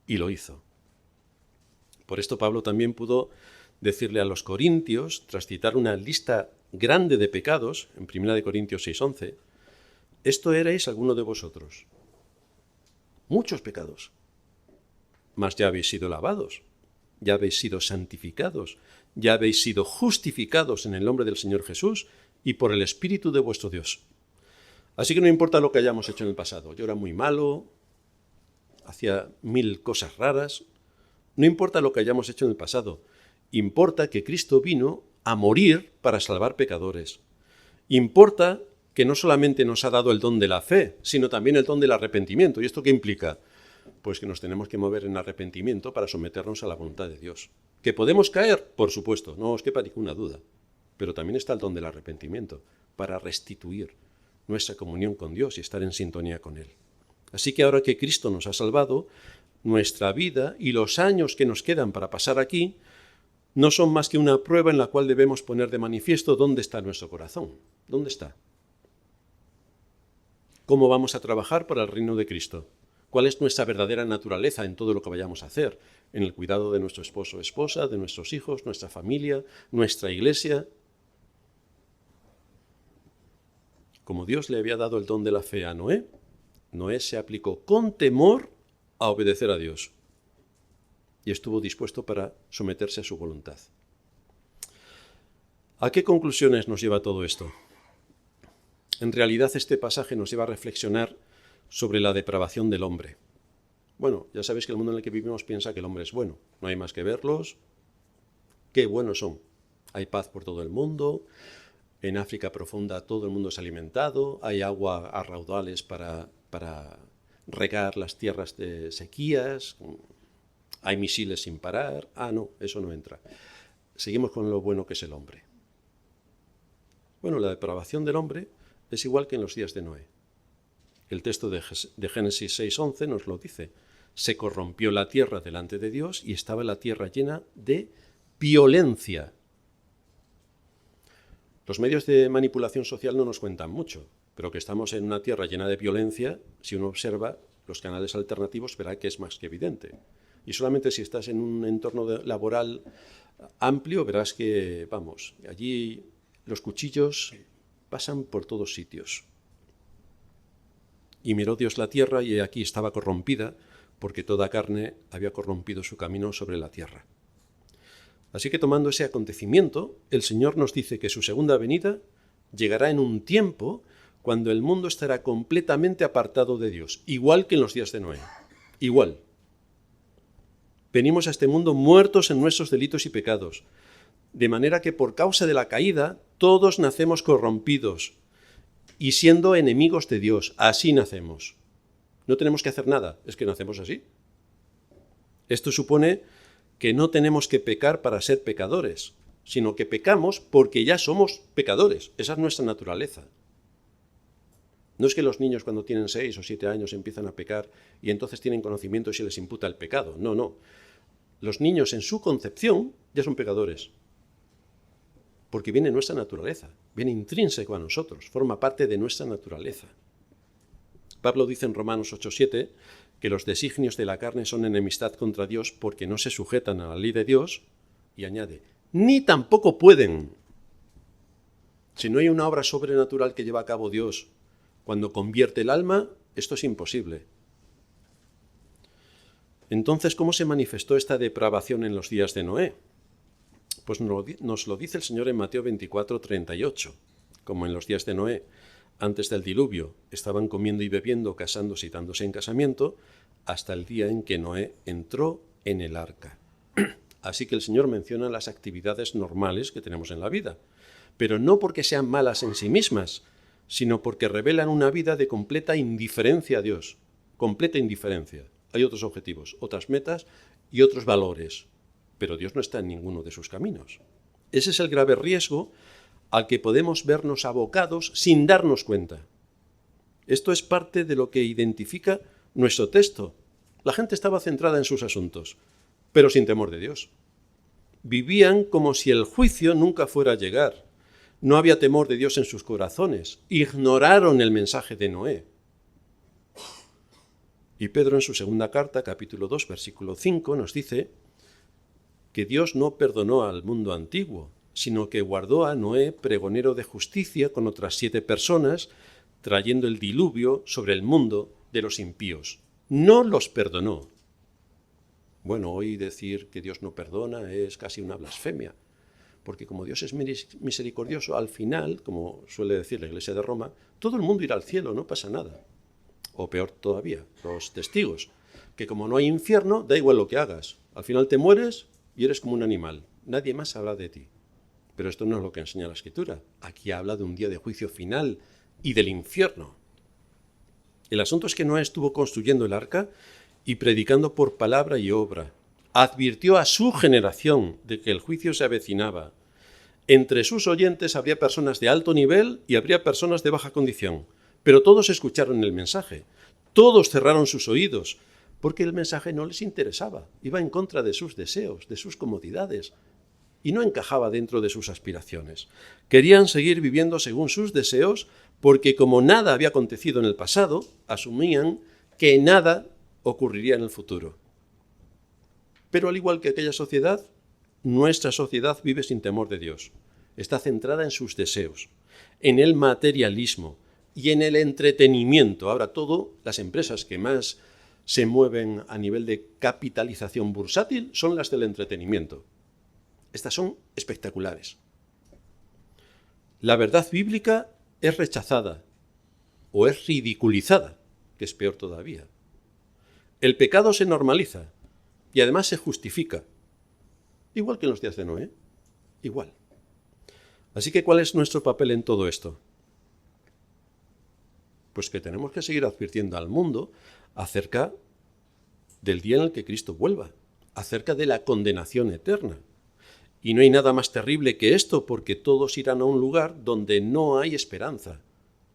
Y lo hizo. Por esto Pablo también pudo decirle a los corintios, tras citar una lista grande de pecados, en 1 Corintios 6:11, esto erais alguno de vosotros. Muchos pecados. Mas ya habéis sido lavados, ya habéis sido santificados, ya habéis sido justificados en el nombre del Señor Jesús y por el Espíritu de vuestro Dios. Así que no importa lo que hayamos hecho en el pasado. Yo era muy malo, hacía 1000 cosas raras. No importa lo que hayamos hecho en el pasado. Importa que Cristo vino a morir para salvar pecadores. Importa que no solamente nos ha dado el don de la fe, sino también el don del arrepentimiento. ¿Y esto qué implica? Pues que nos tenemos que mover en arrepentimiento para someternos a la voluntad de Dios. ¿Que podemos caer? Por supuesto, no os quepa ninguna duda. Pero también está el don del arrepentimiento para restituir nuestra comunión con Dios y estar en sintonía con Él. Así que ahora que Cristo nos ha salvado, nuestra vida y los años que nos quedan para pasar aquí no son más que una prueba en la cual debemos poner de manifiesto dónde está nuestro corazón. ¿Dónde está? ¿Cómo vamos a trabajar para el reino de Cristo? ¿Cuál es nuestra verdadera naturaleza en todo lo que vayamos a hacer? En el cuidado de nuestro esposo o esposa, de nuestros hijos, nuestra familia, nuestra iglesia. Como Dios le había dado el don de la fe a Noé, Noé se aplicó con temor a obedecer a Dios y estuvo dispuesto para someterse a su voluntad. ¿A qué conclusiones nos lleva todo esto? En realidad este pasaje nos lleva a reflexionar sobre la depravación del hombre. Bueno, ya sabéis que el mundo en el que vivimos piensa que el hombre es bueno. No hay más que verlos. Qué buenos son. Hay paz por todo el mundo. En África profunda todo el mundo es alimentado. Hay agua a raudales para regar las tierras de sequías. Hay misiles sin parar. Ah, no, eso no entra. Seguimos con lo bueno que es el hombre. Bueno, la depravación del hombre es igual que en los días de Noé. El texto de Génesis 6:11 nos lo dice. Se corrompió la tierra delante de Dios y estaba la tierra llena de violencia. Los medios de manipulación social no nos cuentan mucho, pero que estamos en una tierra llena de violencia, si uno observa los canales alternativos verá que es más que evidente. Y solamente si estás en un entorno laboral amplio, verás que, vamos, allí los cuchillos pasan por todos sitios. Y miró Dios la tierra y aquí estaba corrompida, porque toda carne había corrompido su camino sobre la tierra. Así que tomando ese acontecimiento, el Señor nos dice que su segunda venida llegará en un tiempo cuando el mundo estará completamente apartado de Dios, igual que en los días de Noé. Igual. Venimos a este mundo muertos en nuestros delitos y pecados, de manera que por causa de la caída todos nacemos corrompidos y siendo enemigos de Dios. Así nacemos. No tenemos que hacer nada, es que nacemos así. Esto supone que no tenemos que pecar para ser pecadores, sino que pecamos porque ya somos pecadores. Esa es nuestra naturaleza. No es que los niños cuando tienen 6 o 7 años empiezan a pecar y entonces tienen conocimiento y se les imputa el pecado. No, no. Los niños en su concepción ya son pecadores. Porque viene nuestra naturaleza, viene intrínseco a nosotros, forma parte de nuestra naturaleza. Pablo dice en Romanos 8:7 que los designios de la carne son enemistad contra Dios porque no se sujetan a la ley de Dios, y añade, ni tampoco pueden. Si no hay una obra sobrenatural que lleva a cabo Dios cuando convierte el alma, esto es imposible. Entonces, ¿cómo se manifestó esta depravación en los días de Noé? Pues nos lo dice el Señor en Mateo 24:38, como en los días de Noé. Antes del diluvio estaban comiendo y bebiendo, casándose y dándose en casamiento, hasta el día en que Noé entró en el arca. Así que el Señor menciona las actividades normales que tenemos en la vida, pero no porque sean malas en sí mismas, sino porque revelan una vida de completa indiferencia a Dios. Completa indiferencia. Hay otros objetivos, otras metas y otros valores, pero Dios no está en ninguno de sus caminos. Ese es el grave riesgo al que podemos vernos abocados sin darnos cuenta. Esto es parte de lo que identifica nuestro texto. La gente estaba centrada en sus asuntos, pero sin temor de Dios. Vivían como si el juicio nunca fuera a llegar. No había temor de Dios en sus corazones. Ignoraron el mensaje de Noé. Y Pedro en su segunda carta, capítulo 2, versículo 5, nos dice que Dios no perdonó al mundo antiguo, sino que guardó a Noé pregonero de justicia con otras 7 personas, trayendo el diluvio sobre el mundo de los impíos. No los perdonó. Bueno, hoy decir que Dios no perdona es casi una blasfemia, porque como Dios es misericordioso, al final, como suele decir la Iglesia de Roma, todo el mundo irá al cielo, no pasa nada. O peor todavía, los testigos, que como no hay infierno, da igual lo que hagas. Al final te mueres y eres como un animal. Nadie más habla de ti. Pero esto no es lo que enseña la Escritura. Aquí habla de un día de juicio final y del infierno. El asunto es que Noé estuvo construyendo el arca y predicando por palabra y obra. Advirtió a su generación de que el juicio se avecinaba. Entre sus oyentes habría personas de alto nivel y habría personas de baja condición. Pero todos escucharon el mensaje. Todos cerraron sus oídos, porque el mensaje no les interesaba. Iba en contra de sus deseos, de sus comodidades, y no encajaba dentro de sus aspiraciones. Querían seguir viviendo según sus deseos, porque como nada había acontecido en el pasado, asumían que nada ocurriría en el futuro. Pero al igual que aquella sociedad, nuestra sociedad vive sin temor de Dios. Está centrada en sus deseos, en el materialismo y en el entretenimiento. Ahora las empresas que más se mueven a nivel de capitalización bursátil son las del entretenimiento. Estas son espectaculares. La verdad bíblica es rechazada o es ridiculizada, que es peor todavía. El pecado se normaliza y además se justifica, igual que en los días de Noé, igual. Así que, ¿cuál es nuestro papel en todo esto? Pues que tenemos que seguir advirtiendo al mundo acerca del día en el que Cristo vuelva, acerca de la condenación eterna. Y no hay nada más terrible que esto, porque todos irán a un lugar donde no hay esperanza.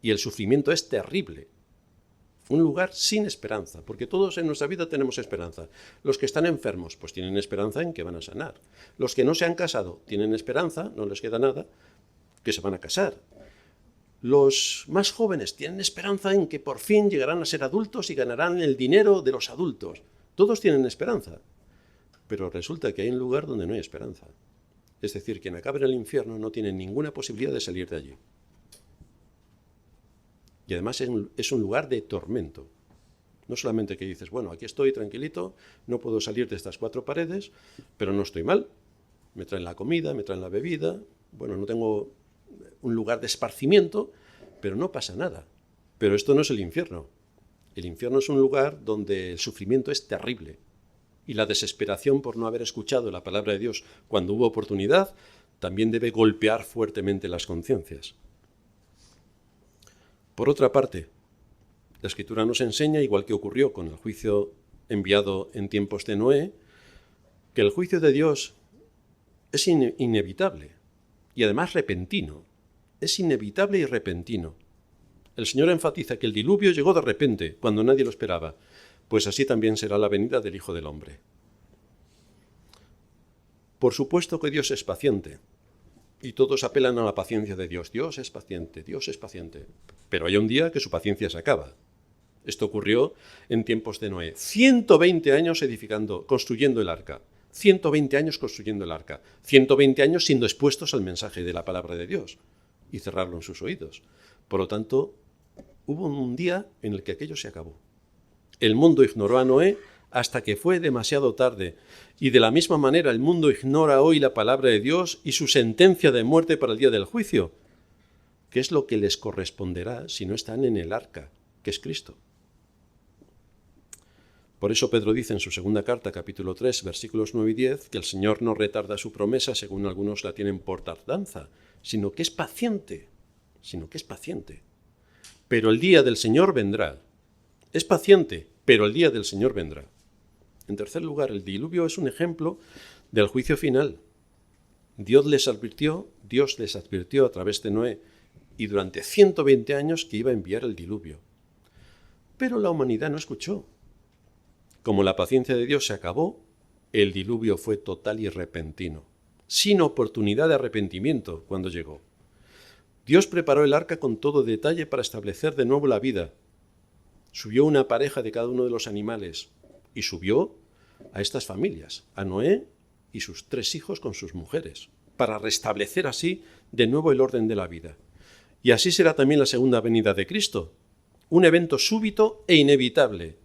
Y el sufrimiento es terrible. Un lugar sin esperanza, porque todos en nuestra vida tenemos esperanza. Los que están enfermos, pues tienen esperanza en que van a sanar. Los que no se han casado, tienen esperanza, no les queda nada, que se van a casar. Los más jóvenes tienen esperanza en que por fin llegarán a ser adultos y ganarán el dinero de los adultos. Todos tienen esperanza. Pero resulta que hay un lugar donde no hay esperanza. Es decir, quien acaba en el infierno no tiene ninguna posibilidad de salir de allí. Y además es un lugar de tormento. No solamente que dices, bueno, aquí estoy tranquilito, no puedo salir de estas 4 paredes, pero no estoy mal. Me traen la comida, me traen la bebida, bueno, no tengo un lugar de esparcimiento, pero no pasa nada. Pero esto no es el infierno. El infierno es un lugar donde el sufrimiento es terrible. Y la desesperación por no haber escuchado la palabra de Dios cuando hubo oportunidad también debe golpear fuertemente las conciencias. Por otra parte, la Escritura nos enseña, igual que ocurrió con el juicio enviado en tiempos de Noé, que el juicio de Dios es inevitable y además repentino. Es inevitable y repentino. El Señor enfatiza que el diluvio llegó de repente, cuando nadie lo esperaba, pues así también será la venida del Hijo del Hombre. Por supuesto que Dios es paciente, y todos apelan a la paciencia de Dios. Dios es paciente, pero hay un día que su paciencia se acaba. Esto ocurrió en tiempos de Noé. 120 años construyendo el arca. 120 años construyendo el arca. 120 años siendo expuestos al mensaje de la palabra de Dios y cerrarlo en sus oídos. Por lo tanto, hubo un día en el que aquello se acabó. El mundo ignoró a Noé hasta que fue demasiado tarde. Y de la misma manera el mundo ignora hoy la palabra de Dios y su sentencia de muerte para el día del juicio, que es lo que les corresponderá si no están en el arca, que es Cristo. Por eso Pedro dice en su segunda carta, capítulo 3, versículos 9 y 10, que el Señor no retarda su promesa, según algunos la tienen por tardanza, sino que es paciente. Pero el día del Señor vendrá. Es paciente, pero el día del Señor vendrá. En tercer lugar, el diluvio es un ejemplo del juicio final. Dios les advirtió a través de Noé y durante 120 años que iba a enviar el diluvio. Pero la humanidad no escuchó. Como la paciencia de Dios se acabó, el diluvio fue total y repentino, sin oportunidad de arrepentimiento cuando llegó. Dios preparó el arca con todo detalle para establecer de nuevo la vida. Subió una pareja de cada uno de los animales y subió a estas familias, a Noé y sus 3 hijos con sus mujeres, para restablecer así de nuevo el orden de la vida. Y así será también la segunda venida de Cristo, un evento súbito e inevitable,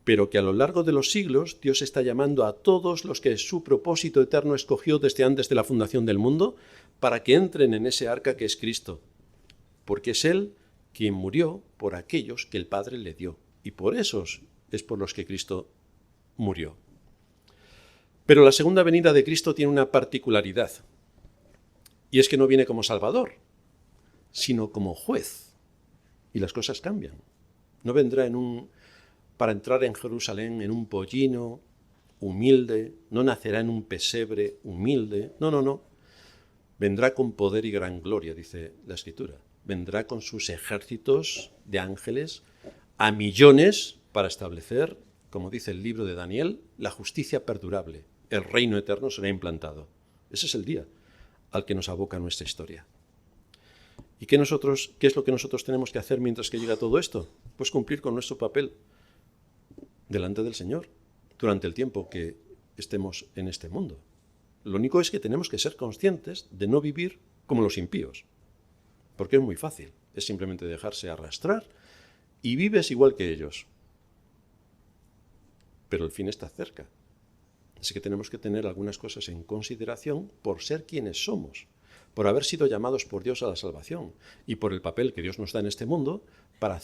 pero que a lo largo de los siglos Dios está llamando a todos los que su propósito eterno escogió desde antes de la fundación del mundo para que entren en ese arca que es Cristo, porque es Él quien murió por aquellos que el Padre le dio, y por esos es por los que Cristo murió. Pero la segunda venida de Cristo tiene una particularidad, y es que no viene como Salvador, sino como juez, y las cosas cambian. No vendrá para entrar en Jerusalén en un pollino humilde, no nacerá en un pesebre humilde, no. Vendrá con poder y gran gloria, dice la Escritura. Vendrá con sus ejércitos de ángeles a millones para establecer, como dice el libro de Daniel, la justicia perdurable. El reino eterno será implantado. Ese es el día al que nos aboca nuestra historia. ¿Y qué es lo que nosotros tenemos que hacer mientras que llega todo esto? Pues cumplir con nuestro papel delante del Señor durante el tiempo que estemos en este mundo. Lo único es que tenemos que ser conscientes de no vivir como los impíos, porque es muy fácil, es simplemente dejarse arrastrar y vives igual que ellos. Pero el fin está cerca, así que tenemos que tener algunas cosas en consideración por ser quienes somos, por haber sido llamados por Dios a la salvación y por el papel que Dios nos da en este mundo para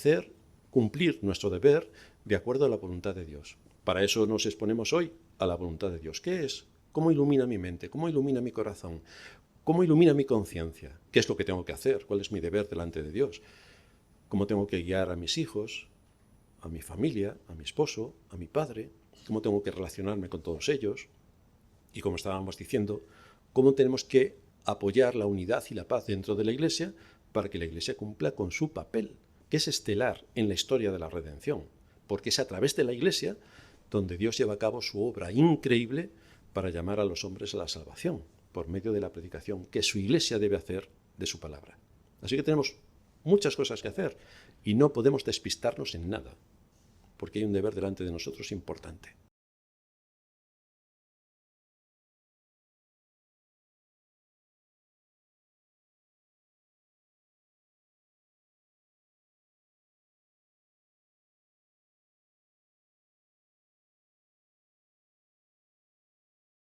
cumplir nuestro deber de acuerdo a la voluntad de Dios. Para eso nos exponemos hoy a la voluntad de Dios. ¿Qué es? ¿Cómo ilumina mi mente? ¿Cómo ilumina mi corazón? ¿Cómo ilumina mi conciencia? ¿Qué es lo que tengo que hacer? ¿Cuál es mi deber delante de Dios? ¿Cómo tengo que guiar a mis hijos, a mi familia, a mi esposo, a mi padre? ¿Cómo tengo que relacionarme con todos ellos? Y como estábamos diciendo, ¿cómo tenemos que apoyar la unidad y la paz dentro de la Iglesia para que la Iglesia cumpla con su papel, que es estelar en la historia de la redención? Porque es a través de la Iglesia donde Dios lleva a cabo su obra increíble para llamar a los hombres a la salvación, por medio de la predicación que su Iglesia debe hacer de su palabra. Así que tenemos muchas cosas que hacer y no podemos despistarnos en nada, porque hay un deber delante de nosotros importante.